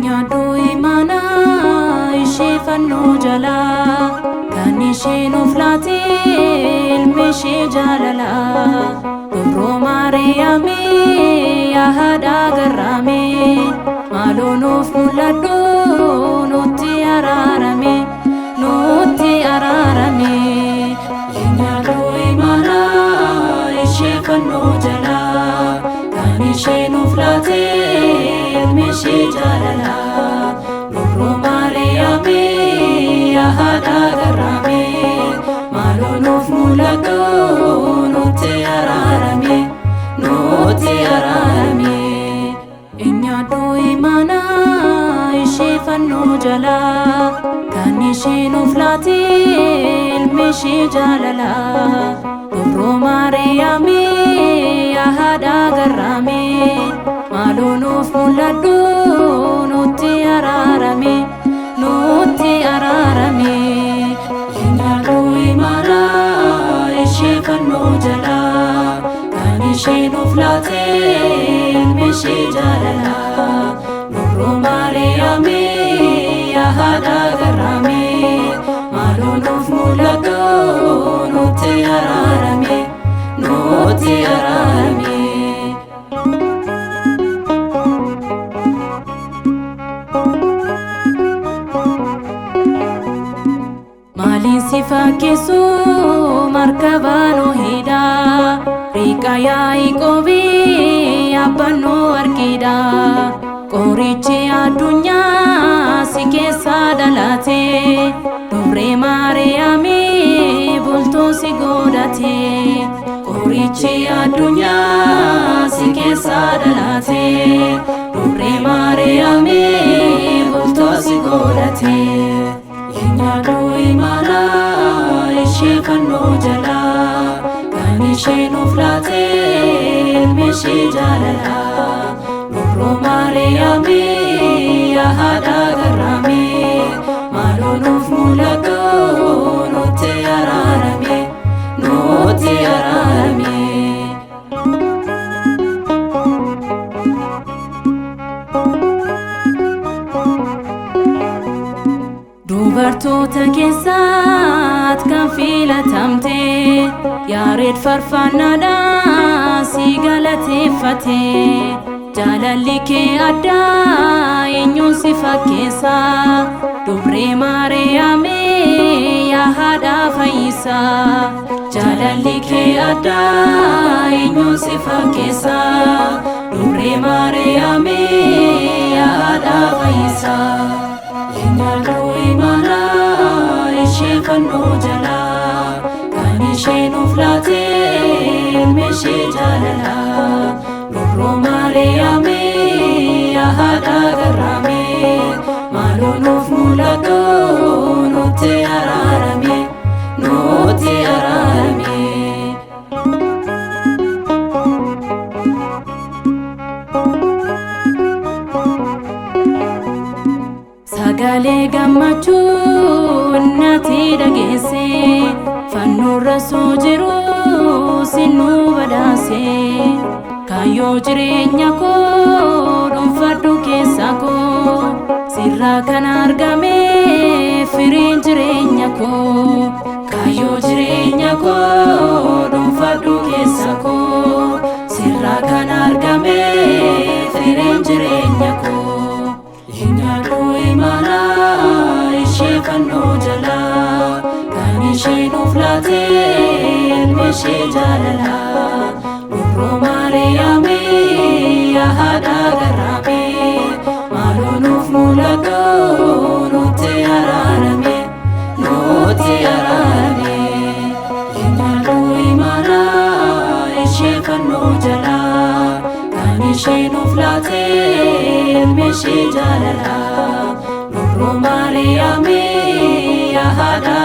Nyaaduu imaanaa ishee fannoo jalaa kan isheen of laatee ilmi ishee jaalalaa Gobroo Maariyaamii yaa haadha garraamii maaloo nuuf mul'adhu nutti araarame nutti araarame Nyaaduu imaanaa ishee fannoo jalaa kan isheen of laatee ilmi ishee jaalalaa Gobroo Maariyaamii yaa haadha garraamii maaloo nuuf mul'adhu nutti araarame nutti araarame Nyaaduu imaanaa ishee fannoo jalaa kan isheen of laatee ilmi ishee jaalalaa Gobroo Maariyaamii yaa haadha garraamii maaloo nuuf mul'adhu nutti araarame nutti araarame Nyaaduu imaanaa ishee fannoo jalaa kan isheen of laatee ilmi ishee jaalalaa Gobroo Maariyaamii yaa haadha garraamii maaloo nuuf mul'adhu nutti araarame nutti araarame Maaliin si fakkeessu markabaa Nohiidhaa Riiqa Yaaqoobii abbannoo argiidhaa Qorichi addunyaa si keessaa dhalatee Dubree Maariyaamii bultoo si godhatee Qorichi addunyaa si keessaa dhalatee Dubree Maariyaamii bultoo si godhatee Nyaaduu imaanaa ishee fannoo jalaa kan isheen of laatee ilmi ishee jaalalaa Gobroo Maariyaamii yaa haadha garraamii maaloo nuuf mul'adhu nutti araarame nutti araarame Dubartoota keessaat kan filatamte Yaareed faarfannaadhaan si galateeffate Jaalalli kee addaa eenyuun si fakkeessa Dubree Maariyaamii yaa haadha fayyisaa Jaalalli kee addaa eenyuun si fakkeessa Dubree Maariyaamii yaa haadha fayyisaa Nyaaduu imaanaa ishee fannoo jalaa kan isheen of laatee ilmi ishee jaalalaa Gobroo Maariyaamii yaa haadha garraamii maaloo nuuf mul'adhu nutti araarame nutti araarame Sagalee gammachuu natti dhageesse fannoorra soo jiru sinnuu badhaase Kaayyoo jireenya koo dhuunfadhu keessa koo sirraa kan argame firiin jireenya koo Kaayyoo jireenya koo dhuunfadhu keessa koo sirraa kan argame firiin jireenya koo Nyaaduu imaanaa ishee fannoo jalaa kan isheen of laatee ilmi ishee jaalalaa Gobroo Maariyaamii yaa haadha garraamii maaloo nuuf mul'adhu nutti araarame nutti araarame Nyaaduu imaanaa ishee fannoo jalaa kan isheen of laatee ilmi ishee jaalalaa Gobroo Maariyaamii yaa haadha